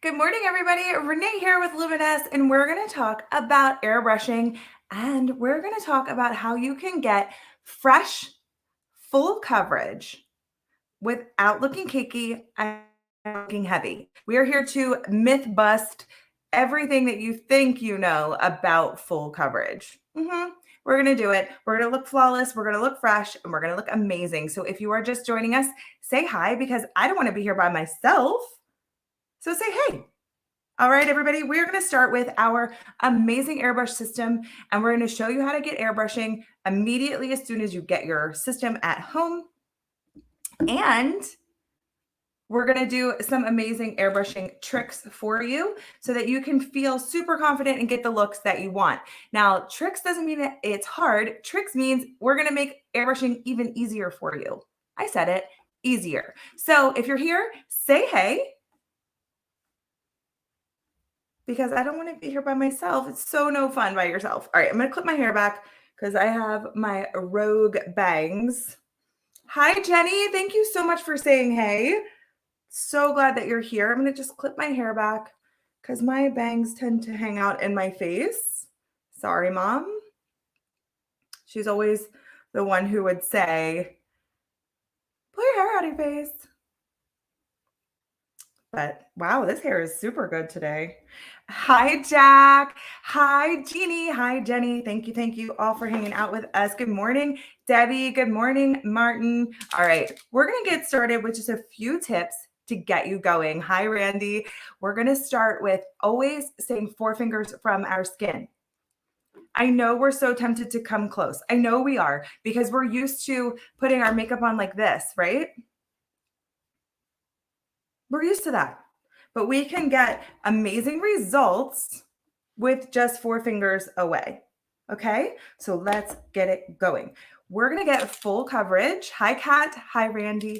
Good morning, everybody. Renee here with Luminess, and we're going to talk about airbrushing, and we're going to talk about how you can get fresh, full coverage without looking cakey and looking heavy. We are here to myth bust everything that you think you know about full coverage. We're going to do it. We're going to look flawless. We're going to look fresh, and we're going to look amazing. So if you are just joining us, say hi because I don't want to be here by myself. So say hey. All right, everybody, we're going to start with our amazing airbrush system, and we're going to show you how to get airbrushing immediately as soon as you get your system at home. And we're going to do some amazing airbrushing tricks for you so that you can feel super confident and get the looks that you want. Now, tricks doesn't mean that it's hard. Tricks means we're going to make airbrushing even easier for you. I said it, easier. So if you're here, say hey. Because I don't want to be here by myself. It's so no fun by yourself. All right, I'm going to clip my hair back because I have my rogue bangs. Hi, Jenny. Thank you so much for saying hey. So glad that you're here. I'm going to just clip my hair back because my bangs tend to hang out in my face. Sorry, Mom. She's always the one who would say, pull your hair out of your face. But wow, this hair is super good today. Hi, Jack. Hi, Jeannie. Hi, Jenny. Thank you all for hanging out with us. Good morning, Debbie. Good morning, Martin. All right, we're going to get started with just a few tips to get you going. Hi, Randy. We're going to start with always staying 4 fingers from our skin. I know we're so tempted to come close. I know we are because we're used to putting our makeup on like this, right? We're used to that, but we can get amazing results with just 4 fingers away. Okay, so let's get it going. We're going to get full coverage. Hi, Kat. Hi, Randy.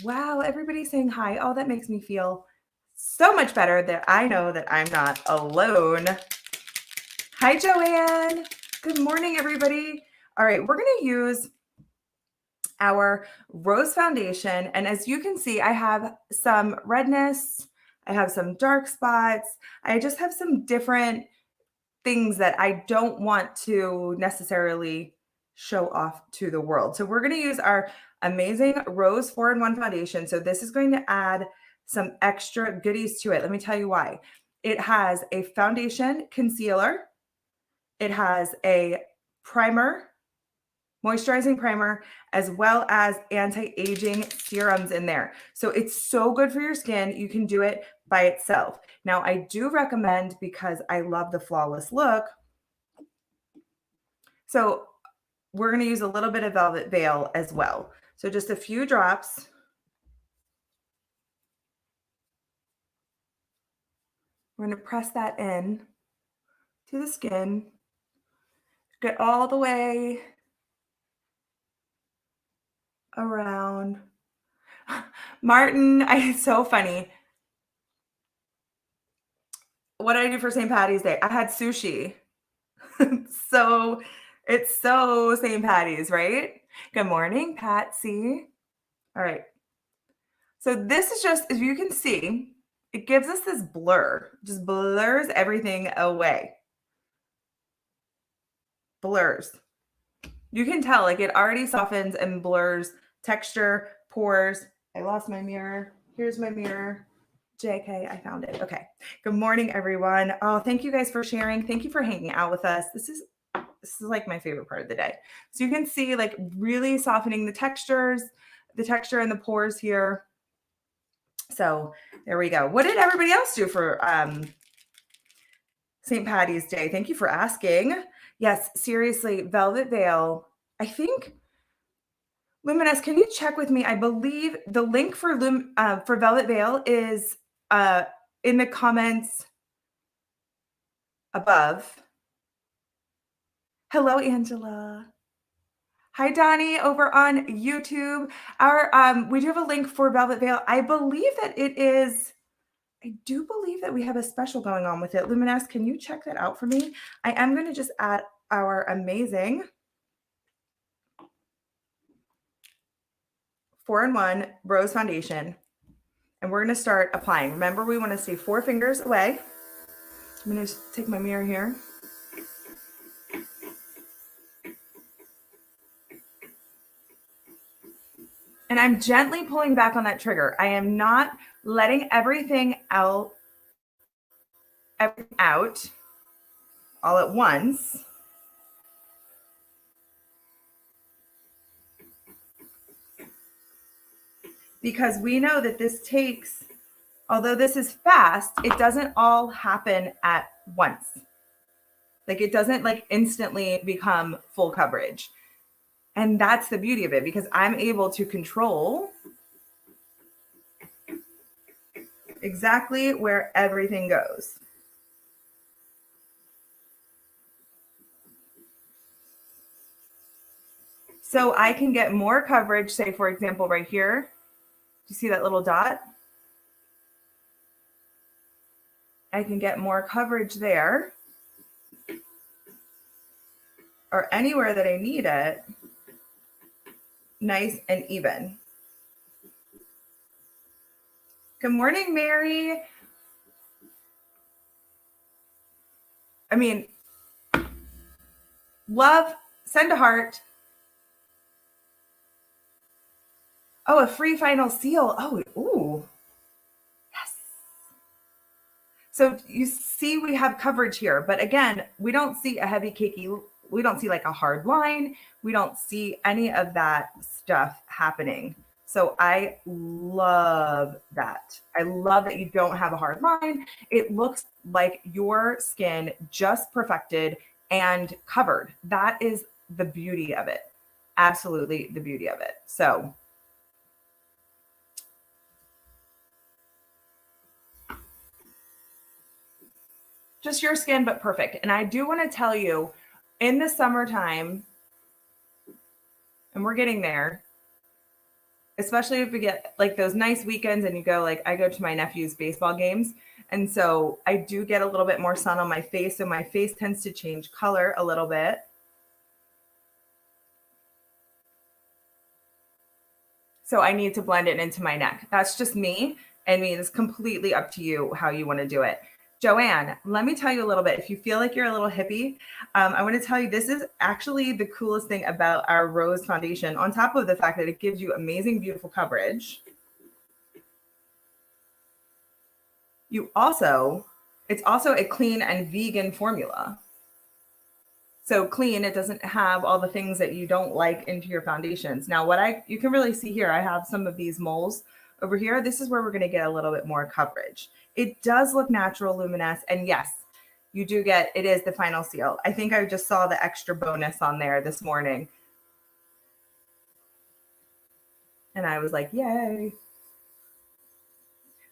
Wow, everybody's saying hi. Oh, that makes me feel so much better that I know that I'm not alone. Hi, Joanne. Good morning, everybody. All right, we're going to use our rose foundation. And as you can see, I have some redness. I have some dark spots. I just have some different things that I don't want to necessarily show off to the world. So we're going to use our amazing Rose 4-in-1 foundation. So this is going to add some extra goodies to it. Let me tell you why. It has a foundation concealer. It has a primer, moisturizing primer, as well as anti-aging serums in there. So it's so good for your skin. You can do it by itself. Now, I do recommend, because I love the flawless look, so we're going to use a little bit of Velvet Veil as well. So just a few drops. We're going to press that in to the skin, get all the way around. Martin, it's so funny. What did I do for St. Patty's Day? I had sushi. So it's so St. Patty's, right? Good morning, Patsy. All right. So this is just, as you can see, it gives us this blur, just blurs everything away. Blurs. You can tell, like, it already softens and blurs texture, pores. I lost my mirror. Here's my mirror. JK, I found it. Okay. Good morning, everyone. Oh, thank you guys for sharing. Thank you for hanging out with us. This is like my favorite part of the day. So you can see, like, really softening the texture and the pores here. So there we go. What did everybody else do for St. Patty's Day? Thank you for asking. Yes, seriously, Velvet Veil. I think, Luminess, can you check with me? I believe the link for Velvet Veil is in the comments above. Hello, Angela. Hi, Donnie, over on YouTube. We do have a link for Velvet Veil. I believe that it is. I do believe that we have a special going on with it. Luminous, can you check that out for me? I am going to just add our amazing 4-in-1 Rose Foundation. And we're going to start applying. Remember, we want to stay 4 fingers away. I'm going to take my mirror here. And I'm gently pulling back on that trigger. I am not letting everything out all at once. Because we know that this takes, although this is fast, it doesn't all happen at once. Like it doesn't like instantly become full coverage. And that's the beauty of it, because I'm able to control exactly where everything goes. So I can get more coverage, say, for example, right here. Do you see that little dot? I can get more coverage there, or anywhere that I need it, nice and even. Good morning, Mary. I mean, love, send a heart. Oh, a free final seal. Oh, ooh. Yes. So you see we have coverage here, but again, we don't see a heavy cakey, we don't see like a hard line. We don't see any of that stuff happening. So I love that. I love that you don't have a hard line. It looks like your skin just perfected and covered. That is the beauty of it. Absolutely the beauty of it. So just your skin, but perfect. And I do want to tell you, in the summertime, and we're getting there, especially if we get like those nice weekends and you go, like I go to my nephew's baseball games. And so I do get a little bit more sun on my face. So my face tends to change color a little bit. So I need to blend it into my neck. That's just me. I mean, it's completely up to you how you want to do it. Joanne, let me tell you a little bit. If you feel like you're a little hippie, I want to tell you this is actually the coolest thing about our Rose foundation, on top of the fact that it gives you amazing, beautiful coverage. It's also a clean and vegan formula. So clean, it doesn't have all the things that you don't like into your foundations. Now, you can really see here, I have some of these moles over here. This is where we're going to get a little bit more coverage. It does look natural, Luminess. And yes, you do get, it is the final seal. I think I just saw the extra bonus on there this morning. And I was like, yay.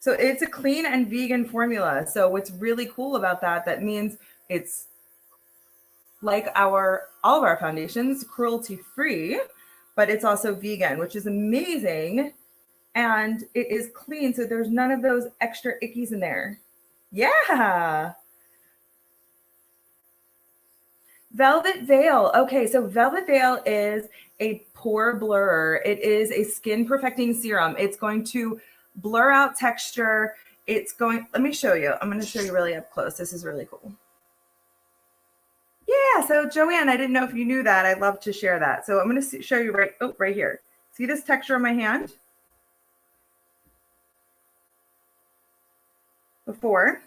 So it's a clean and vegan formula. So what's really cool about that, that means it's like all of our foundations, cruelty free, but it's also vegan, which is amazing. And it is clean. So there's none of those extra ickies in there. Yeah. Velvet Veil. Okay, so Velvet Veil is a pore blur. It is a skin perfecting serum. It's going to blur out texture. Let me show you. I'm going to show you really up close. This is really cool. Yeah, so Joanne, I didn't know if you knew that. I'd love to share that. So I'm going to show you right here. See this texture on my hand? Before.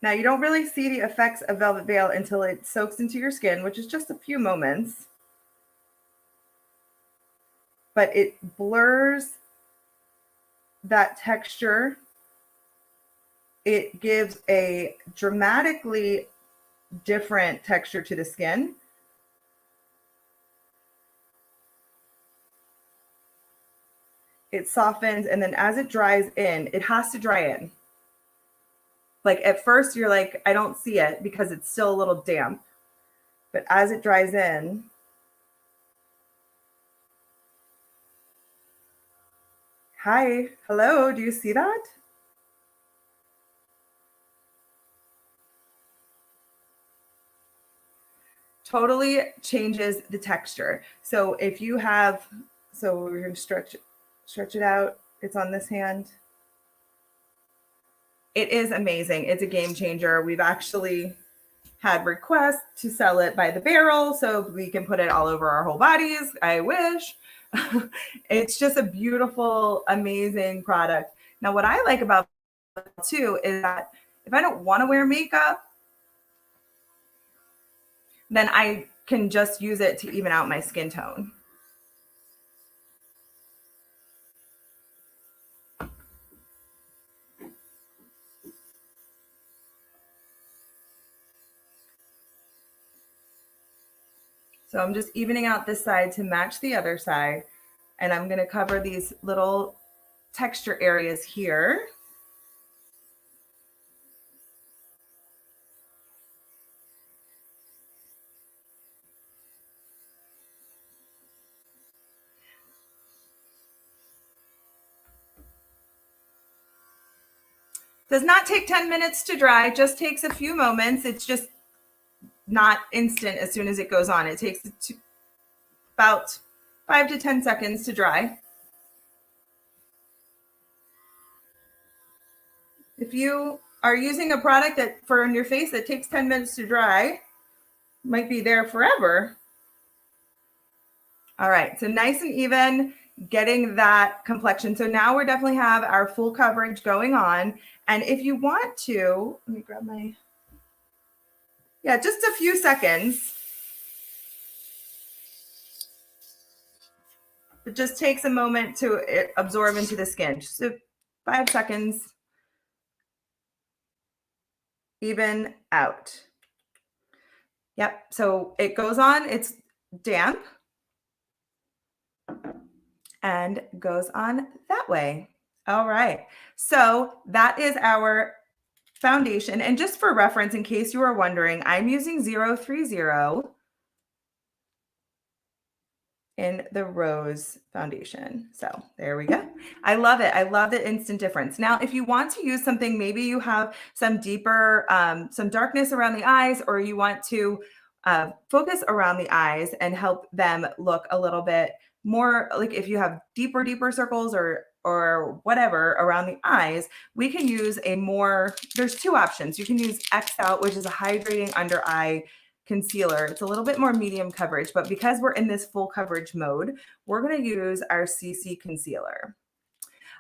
Now you don't really see the effects of Velvet Veil until it soaks into your skin, which is just a few moments. But it blurs that texture. It gives a dramatically different texture to the skin. It softens, and then as it dries in, it has to dry in. Like at first you're like, I don't see it because it's still a little damp. But as it dries in, hi, hello, do you see that? Totally changes the texture. So if you have So we're going to stretch it out. It's on this hand. It is amazing. It's a game changer. We've actually had requests to sell it by the barrel so we can put it all over our whole bodies. I wish. It's just a beautiful, amazing product. Now, what I like about it too is that if I don't want to wear makeup, then I can just use it to even out my skin tone. So I'm just evening out this side to match the other side. And I'm going to cover these little texture areas here. Does not take 10 minutes to dry, just takes a few moments. It's just not instant as soon as it goes on. It takes about 5 to 10 seconds to dry. If you are using a product that for on your face that takes 10 minutes to dry, might be there forever. All right, so nice and even, getting that complexion. So now we definitely have our full coverage going on. And if you want to, let me grab my, yeah, just a few seconds. It just takes a moment to absorb into the skin. Just 5 seconds, even out. Yep, so it goes on, it's damp, and goes on that way. All right, so that is our foundation. And just for reference, in case you are wondering, I'm using 030 in the Rose foundation. So there we go. I love it. I love the instant difference. Now, if you want to use something, maybe you have some deeper, some darkness around the eyes, or you want to focus around the eyes and help them look a little bit more like if you have deeper circles or whatever around the eyes, we can use a more, there's two options. You can use X Out, which is a hydrating under eye concealer. It's a little bit more medium coverage, but because we're in this full coverage mode, we're going to use our CC concealer.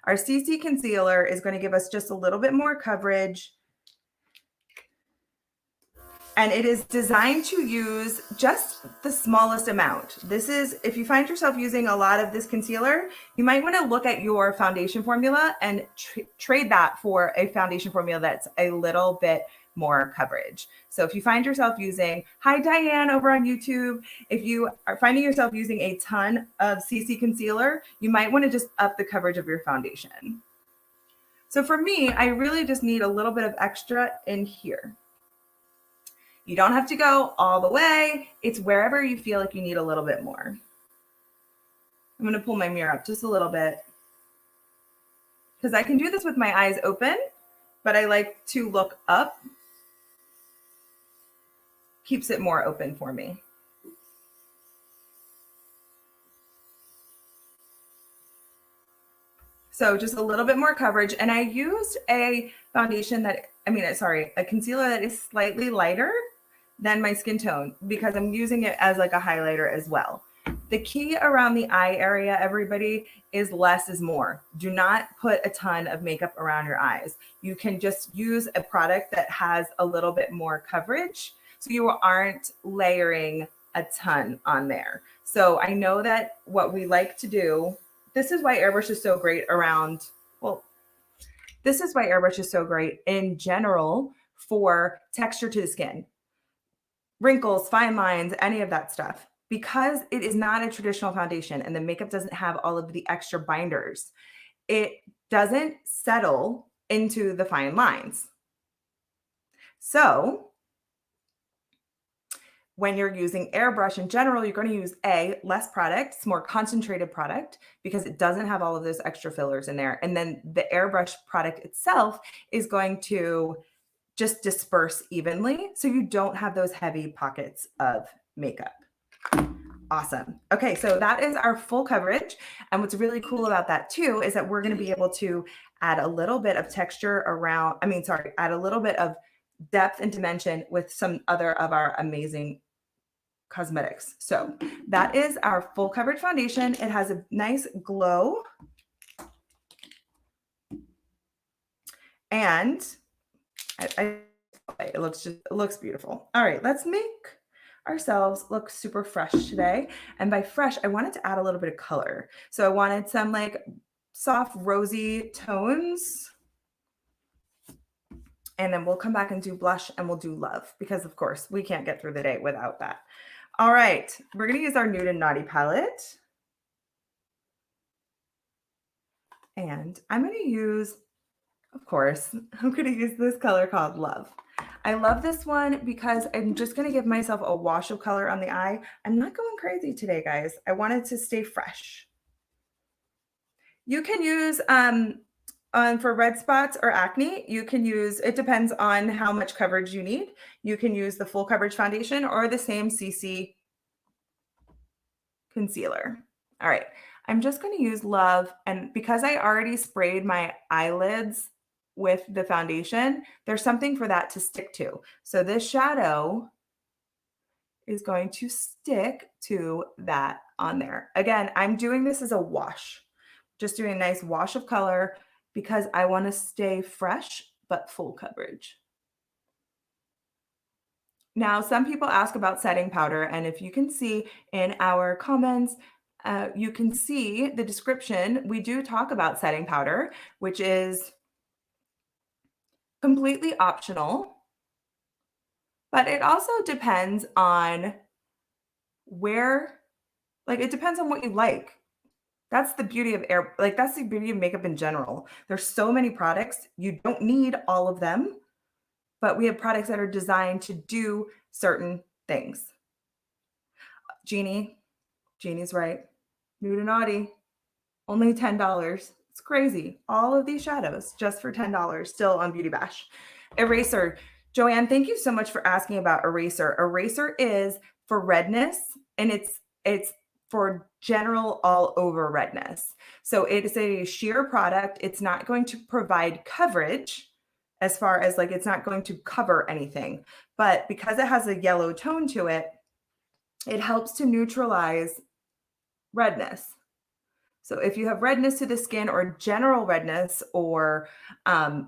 Our CC concealer is going to give us just a little bit more coverage. And it is designed to use just the smallest amount. This is, if you find yourself using a lot of this concealer, you might want to look at your foundation formula and trade that for a foundation formula that's a little bit more coverage. So if you find yourself using, hi Diane over on YouTube, if you are finding yourself using a ton of CC concealer, you might want to just up the coverage of your foundation. So for me, I really just need a little bit of extra in here. You don't have to go all the way. It's wherever you feel like you need a little bit more. I'm going to pull my mirror up just a little bit because I can do this with my eyes open, but I like to look up. Keeps it more open for me. So just a little bit more coverage. And I used a foundation that, a concealer that is slightly lighter than my skin tone because I'm using it as like a highlighter as well. The key around the eye area, everybody, is less is more. Do not put a ton of makeup around your eyes. You can just use a product that has a little bit more coverage so you aren't layering a ton on there. So I know that what we like to do, this is why Airbrush is so great around, well, this is why Airbrush is so great in general for texture to the skin. Wrinkles, fine lines, any of that stuff. Because it is not a traditional foundation and the makeup doesn't have all of the extra binders, it doesn't settle into the fine lines. So when you're using Airbrush in general, you're going to use less product, it's more concentrated product because it doesn't have all of those extra fillers in there. And then the Airbrush product itself is going to just disperse evenly so you don't have those heavy pockets of makeup. Awesome. Okay, so that is our full coverage. And what's really cool about that too is that we're going to be able to add a little bit of texture around, add a little bit of depth and dimension with some other of our amazing cosmetics. So that is our full coverage foundation. It has a nice glow. And it looks beautiful. All right, let's make ourselves look super fresh today. And by fresh, I wanted to add a little bit of color. So I wanted some like soft rosy tones. And then we'll come back and do blush and we'll do love because of course we can't get through the day without that. All right, we're gonna use our Nude and Naughty palette. And I'm gonna use, of course, I'm gonna use this color called Love. I love this one because I'm just going to give myself a wash of color on the eye. I'm not going crazy today, guys. I wanted to stay fresh. You can use, for red spots or acne, you can use, it depends on how much coverage you need. You can use the full coverage foundation or the same CC concealer. All right, I'm just going to use Love. And because I already sprayed my eyelids with the foundation, there's something for that to stick to. So this shadow is going to stick to that on there. Again, I'm doing this as a wash, just doing a nice wash of color because I want to stay fresh, but full coverage. Now, some people ask about setting powder, and if you can see in our comments, you can see the description. We do talk about setting powder, which is completely optional, but it also depends on where, like, it depends on what you like. That's the beauty of that's the beauty of makeup in general. There's so many products. You don't need all of them, but we have products that are designed to do certain things. Jeannie's right. Nude and Naughty, only $10. It's crazy. All of these shadows just for $10 still on Beauty Bash. Eraser. Joanne, thank you so much for asking about eraser. Eraser is for redness, and it's for general all over redness. So it is a sheer product. It's not going to provide coverage as far as like, it's not going to cover anything, but because it has a yellow tone to it, it helps to neutralize redness. So if you have redness to the skin or general redness or a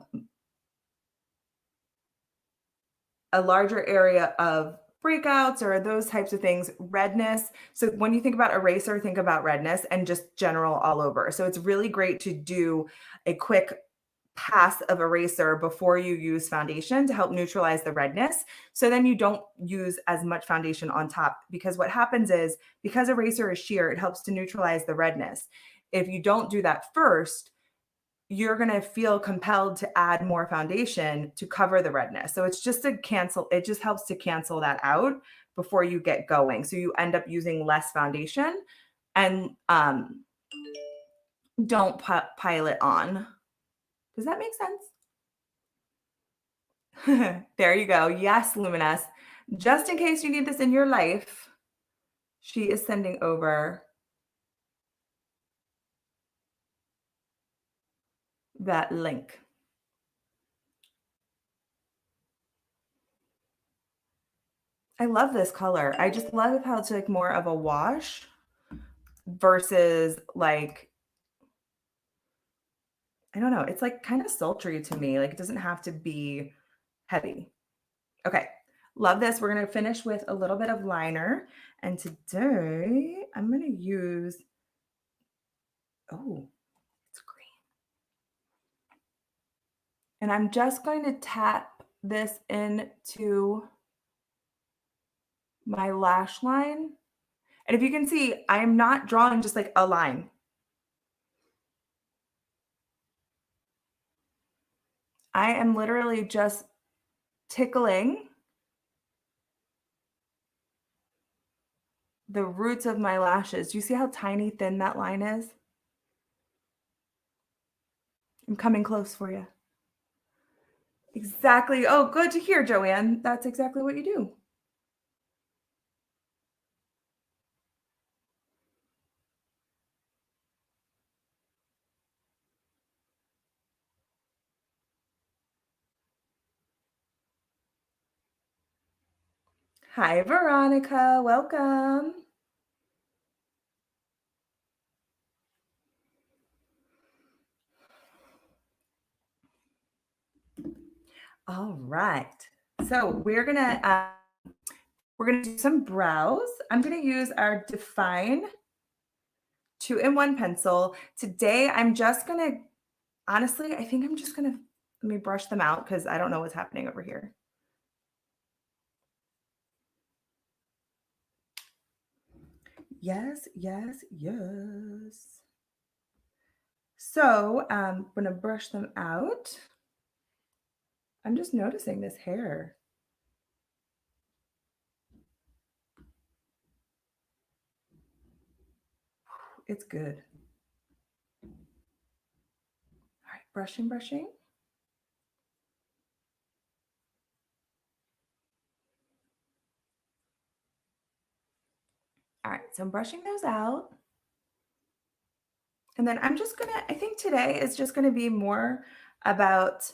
larger area of breakouts or those types of things, redness. So when you think about eraser, think about redness and just general all over. So it's really great to do a quick pass of eraser before you use foundation to help neutralize the redness. So then you don't use as much foundation on top, because what happens is, because eraser is sheer, it helps to neutralize the redness. If you don't do that first, you're going to feel compelled to add more foundation to cover the redness. So it's just it just helps to cancel that out before you get going. So you end up using less foundation and don't pile it on. Does that make sense? There you go. Yes, Luminess. Just in case you need this in your life, she is sending over that link. I love this color. I just love how it's like more of a wash versus like, I don't know. It's like kind of sultry to me. Like it doesn't have to be heavy. Okay. Love this. We're going to finish with a little bit of liner. And today I'm going to use, oh, it's green. And I'm just going to tap this into my lash line. And if you can see, I'm not drawing just like a line. I am literally just tickling the roots of my lashes. Do you see how tiny thin that line is? I'm coming close for you. Exactly. Oh, good to hear, Joanne. That's exactly what you do. Hi, Veronica. Welcome. All right. So we're gonna do some brows. I'm gonna use our Define 2-in-1 pencil. Today, I'm just gonna honestly, I think I'm just gonna let me brush them out because I don't know what's happening over here. Yes, yes, yes. So I'm gonna brush them out. I'm just noticing this hair. It's good. All right, brushing, brushing. All right, so I'm brushing those out. And then I think today is just gonna be more about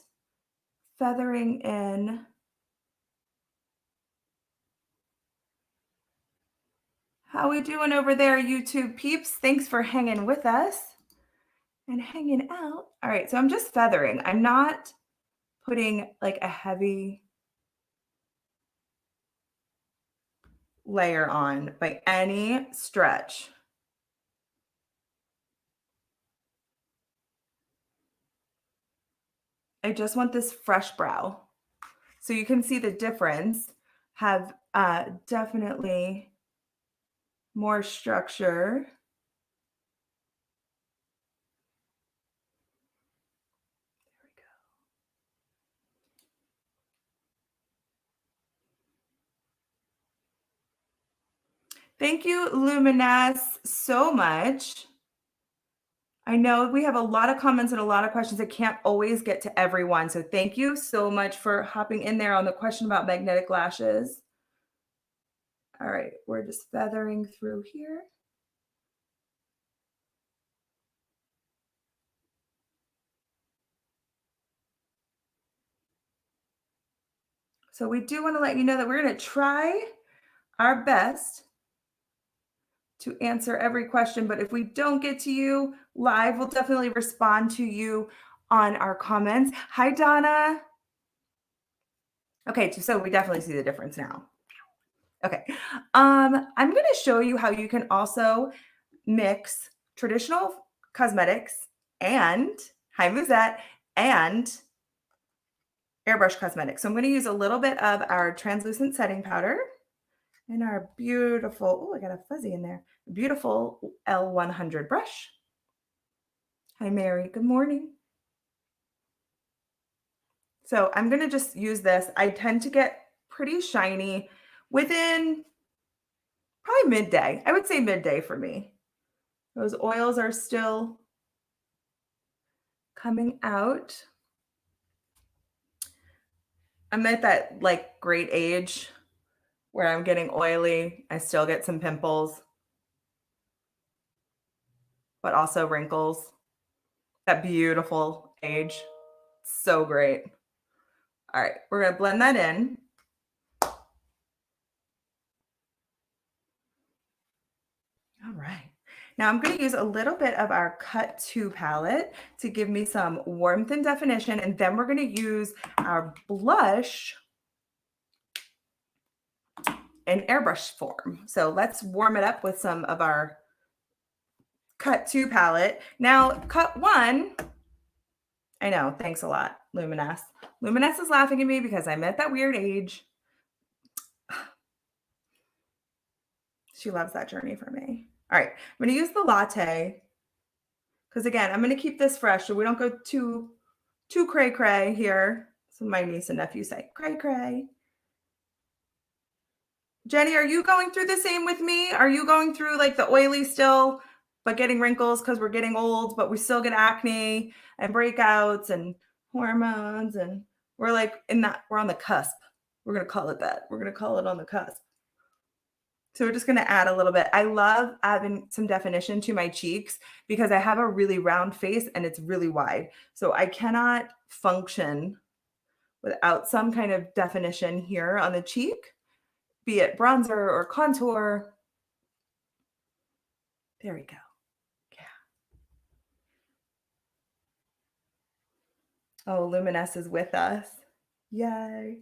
feathering in. How we doing over there, YouTube peeps? Thanks for hanging with us and hanging out. All right, so I'm just feathering. I'm not putting like a heavy layer on by any stretch. I just want this fresh brow. So you can see the difference, have definitely more structure. There we go. Thank you, Luminess, so much. I know we have a lot of comments and a lot of questions. I can't always get to everyone. So thank you so much for hopping in there on the question about magnetic lashes. All right, we're just feathering through here. So we do want to let you know that we're going to try our best to answer every question, but if we don't get to you live, we'll definitely respond to you on our comments. Hi, Donna. Okay, so we definitely see the difference now. Okay, I'm going to show you how you can also mix traditional cosmetics and, hi Musette, and Airbrush cosmetics. So I'm going to use a little bit of our translucent setting powder and our beautiful, oh, I got a fuzzy in there, beautiful L100 brush. Hi, Mary. Good morning. So I'm going to just use this. I tend to get pretty shiny within probably midday. I would say midday for me. Those oils are still coming out. I'm at that like great age where I'm getting oily. I still get some pimples, but also wrinkles. That beautiful age. So great. All right, we're going to blend that in. All right. Now I'm going to use a little bit of our Cut 2 palette to give me some warmth and definition, and then we're going to use our blush in airbrush form. So let's warm it up with some of our Cut 2 palette. Now, Cut 1, I know, thanks a lot, Luminess. Luminess is laughing at me because I'm at that weird age. She loves that journey for me. All right, I'm going to use the latte because, again, I'm going to keep this fresh so we don't go too cray-cray here. So my niece and nephew say, cray-cray. Jenny, are you going through the same with me? Are you going through like the oily still, but getting wrinkles because we're getting old, but we still get acne and breakouts and hormones, and we're like we're on the cusp. We're going to call it that. We're going to call it on the cusp. So we're just going to add a little bit. I love adding some definition to my cheeks because I have a really round face and it's really wide. So I cannot function without some kind of definition here on the cheek be it bronzer or contour. There we go. Yeah. Oh, Luminess is with us. Yay.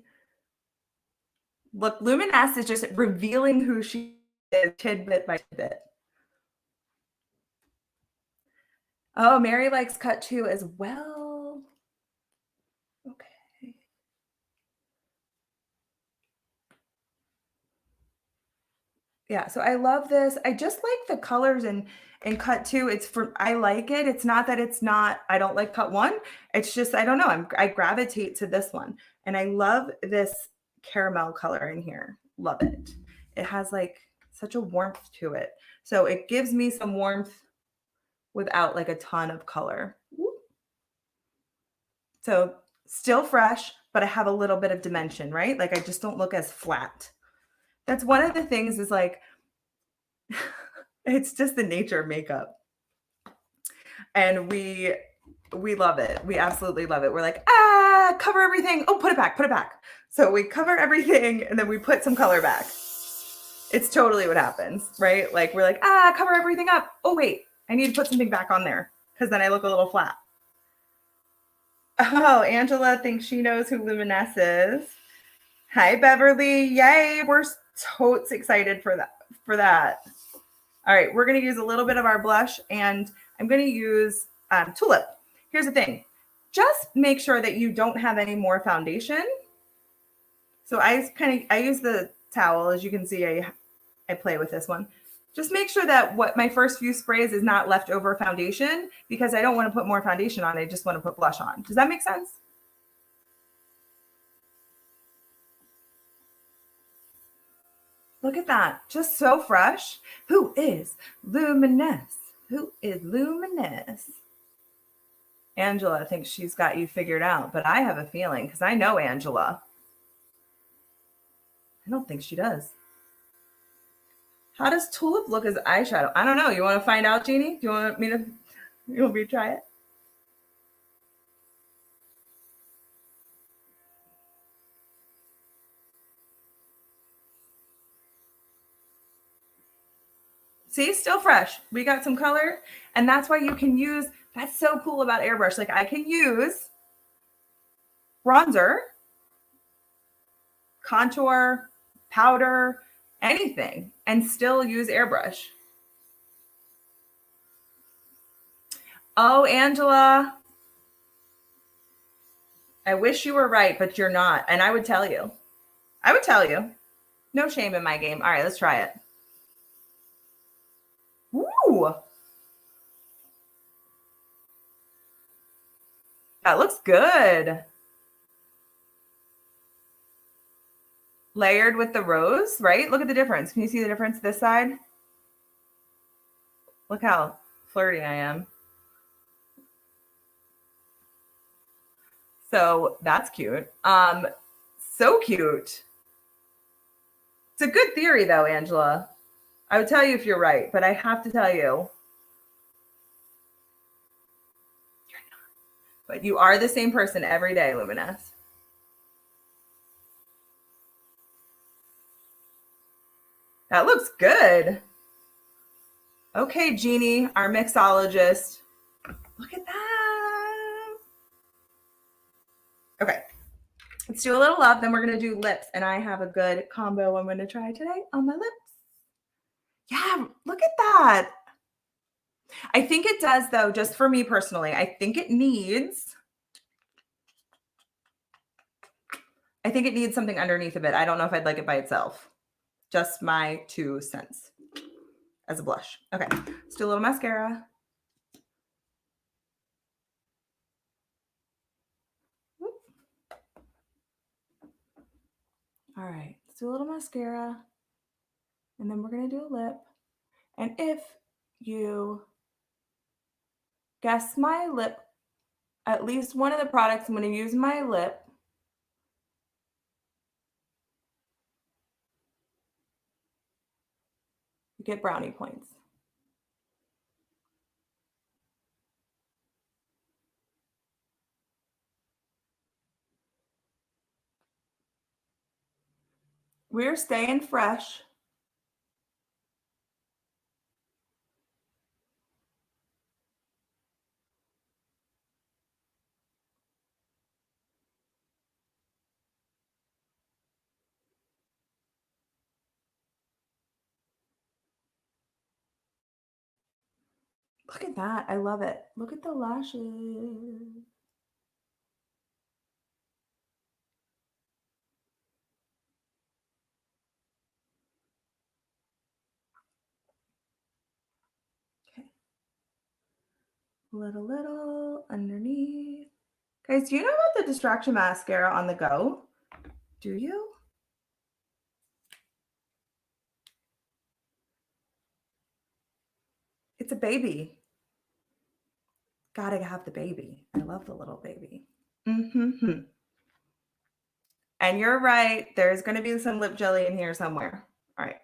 Look, Luminess is just revealing who she is tidbit by tidbit. Oh, Mary likes cut 2 as well. Okay. Yeah, so I love this. I just like the colors in cut 2. I like it. It's not that I don't like cut 1. It's just, I don't know. I gravitate to this one. And I love this caramel color in here. Love it. It has like such a warmth to it. So it gives me some warmth without like a ton of color. So still fresh, but I have a little bit of dimension, right? Like I just don't look as flat. That's one of the things is like, it's just the nature of makeup. And we love it. We absolutely love it. We're like, cover everything. Oh, put it back, put it back. So we cover everything and then we put some color back. It's totally what happens, right? Like we're like, cover everything up. Oh, wait, I need to put something back on there because then I look a little flat. Oh, Angela thinks she knows who Luminess is. Hi, Beverly. Yay. We're totes excited for that. All right, we're going to use a little bit of our blush, and I'm going to use Tulip. Here's the thing. Just make sure that you don't have any more foundation. So I use the towel. As you can see, I play with this one. Just make sure that what my first few sprays is not leftover foundation because I don't want to put more foundation on. I just want to put blush on. Does that make sense? Look at that. Just so fresh. Who is Luminess? Who is Luminess? Angela thinks she's got you figured out, but I have a feeling because I know Angela. I don't think she does. How does Tulip look as eyeshadow? I don't know. You want to find out, Jeannie? Do you want me to try it? See, still fresh. We got some color, and that's why you can use, that's so cool about Airbrush. Like I can use bronzer, contour, powder, anything, and still use Airbrush. Oh, Angela, I wish you were right, but you're not. And I would tell you. No shame in my game. All right, let's try it. Woo! That looks good. Layered with the rose, right? Look at the difference. Can you see the difference this side? Look how flirty I am. So that's cute. So cute. It's a good theory though, Angela. I would tell you if you're right, but I have to tell you, you're not. But you are the same person every day, Luminess. That looks good. Okay, Jeannie, our mixologist. Look at that. Okay. Let's do a little love. Then we're going to do lips. And I have a good combo I'm going to try today on my lips. Yeah, look at that. I think it does, though, just for me personally. I think it needs something underneath of it. I don't know if I'd like it by itself. Just my 2 cents as a blush. Okay, let's do a little mascara. All right, let's do a little mascara. And then we're going to do a lip. And if you guess my lip, at least one of the products I'm going to use my lip. You get brownie points. We're staying fresh. Look at that. I love it. Look at the lashes. Okay. Little underneath. Guys, do you know about the distraction mascara on the go? Do you? It's a baby. Gotta have the baby. I love the little baby. Mm-hmm. And you're right. There's going to be some lip jelly in here somewhere. All right.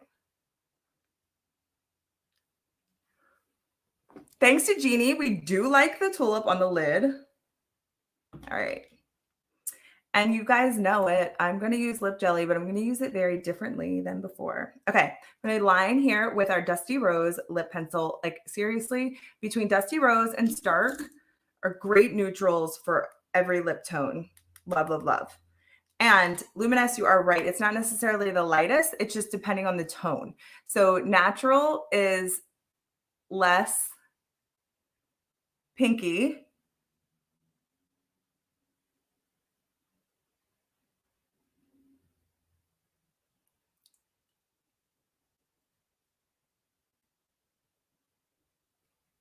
Thanks to Jeannie. We do like the tulip on the lid. All right. And you guys know it. I'm going to use lip jelly, but I'm going to use it very differently than before. Okay. I'm going to line here with our Dusty Rose lip pencil. Like seriously, between Dusty Rose and Stark are great neutrals for every lip tone. Love, love, love. And Luminess, you are right. It's not necessarily the lightest. It's just depending on the tone. So natural is less pinky.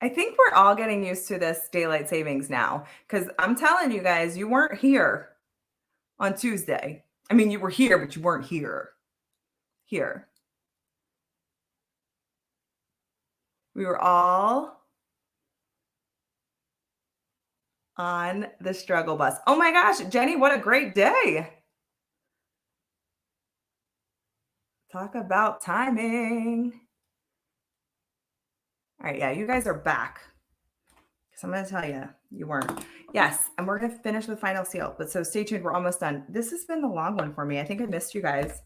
I think we're all getting used to this daylight savings now because I'm telling you guys, you weren't here on Tuesday. I mean, you were here, but you weren't here. Here. We were all on the struggle bus. Oh my gosh, Jenny, what a great day. Talk about timing. All right, yeah, you guys are back. Because I'm going to tell you, you weren't. Yes, and we're going to finish with final seal. But so stay tuned. We're almost done. This has been the long one for me. I think I missed you guys.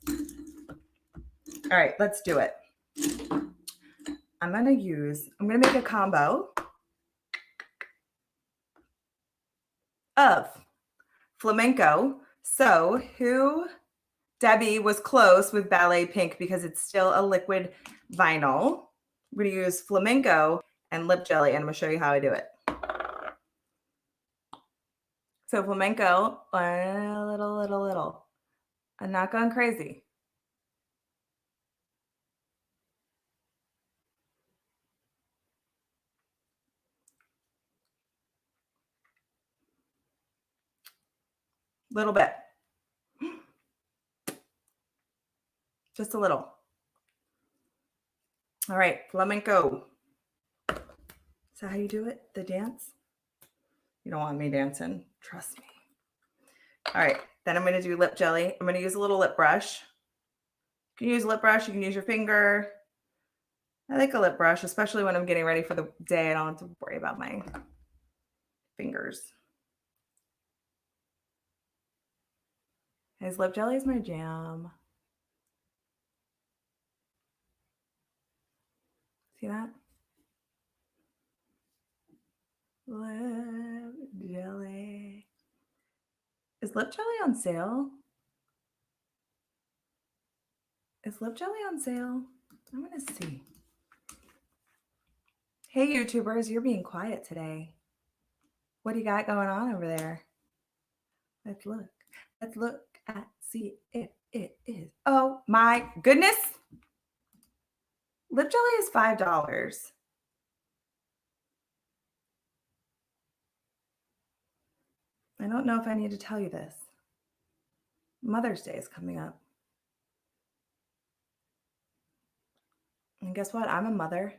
All right, let's do it. I'm going to make a combo of flamenco. So Debbie was close with Ballet Pink because it's still a liquid vinyl. We're going to use flamenco and lip jelly, and I'm going to show you how I do it. So flamenco, a little. I'm not going crazy. Little bit. Just a little. All right, flamenco. Is that how you do it? The dance? You don't want me dancing. Trust me. All right, then I'm going to do lip jelly. I'm going to use a little lip brush. You can use a lip brush. You can use your finger. I like a lip brush, especially when I'm getting ready for the day. I don't have to worry about my fingers. His lip jelly is my jam. See that? Lip jelly. Is lip jelly on sale? Is lip jelly on sale? I'm going to see. Hey, YouTubers, you're being quiet today. What do you got going on over there? Let's look. Let's look at see if it is. Oh my goodness. Lip jelly is $5. I don't know if I need to tell you this. Mother's Day is coming up. And guess what? I'm a mother.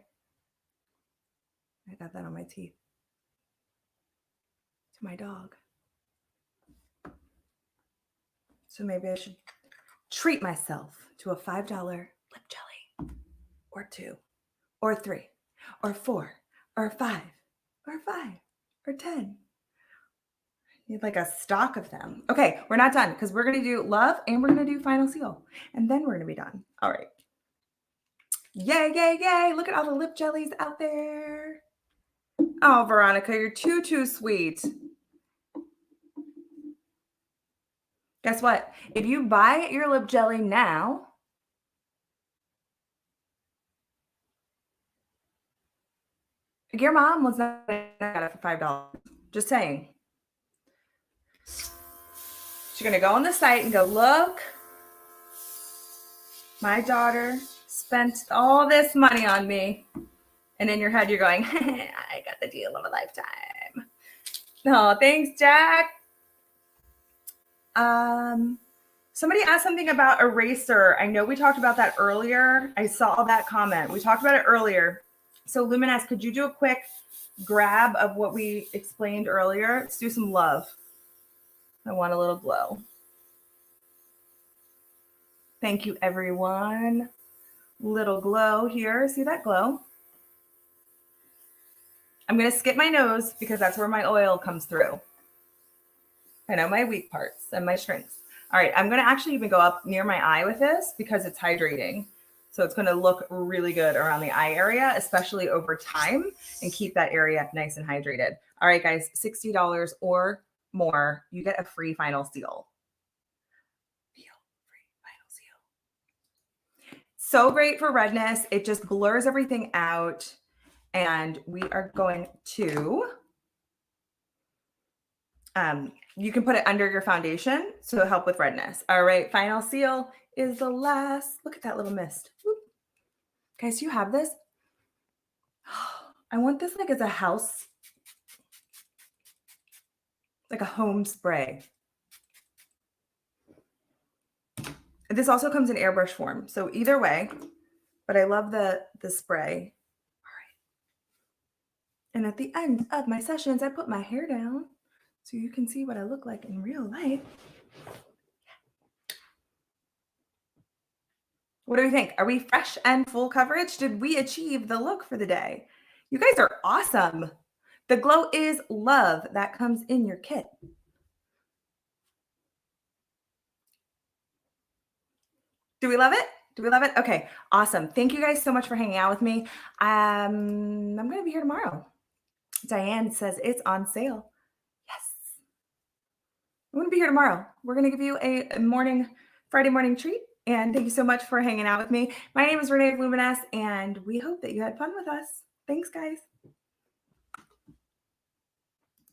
I got that on my teeth. To my dog. So maybe I should treat myself to a $5 lip jelly. Or 2. Or 3. Or 4. Or 5. Or 5. Or 10. Need like a stock of them. Okay, we're not done because we're going to do love and we're going to do final seal. And then we're going to be done. All right. Yay, yay, yay. Look at all the lip jellies out there. Oh, Veronica, you're too sweet. Guess what? If you buy your lip jelly now, your mom was not going to get it for $5. Just saying. She's going to go on the site and go, look, my daughter spent all this money on me. And in your head, you're going, I got the deal of a lifetime. No, thanks, Jack. Somebody asked something about eraser. I know we talked about that earlier. I saw that comment. We talked about it earlier. So Luminess, could you do a quick grab of what we explained earlier? Let's do some love. I want a little glow. Thank you, everyone. Little glow here. See that glow? I'm going to skip my nose because that's where my oil comes through. I know my weak parts and my strengths. All right, I'm going to actually even go up near my eye with this because it's hydrating. So it's going to look really good around the eye area, especially over time, and keep that area nice and hydrated. All right, guys, $60 or more, you get a free final seal. So great for redness. It just blurs everything out. And we are going to, you can put it under your foundation, so it'll help with redness. All right, final seal is the last. Look at that little mist. Whoop. Guys, you have this? I want this like as a house, like a home spray. This also comes in airbrush form, so either way, but I love the spray. And at the end of my sessions, I put my hair down so you can see what I look like in real life. What do we think? Are we fresh and full coverage? Did we achieve the look for the day? You guys are awesome. The glow is love that comes in your kit. Do we love it? Do we love it? Okay, awesome. Thank you guys so much for hanging out with me. I'm going to be here tomorrow. Diane says it's on sale. Yes. I'm going to be here tomorrow. We're going to give you a Friday morning treat. And thank you so much for hanging out with me. My name is Renee of Luminess, and we hope that you had fun with us. Thanks, guys.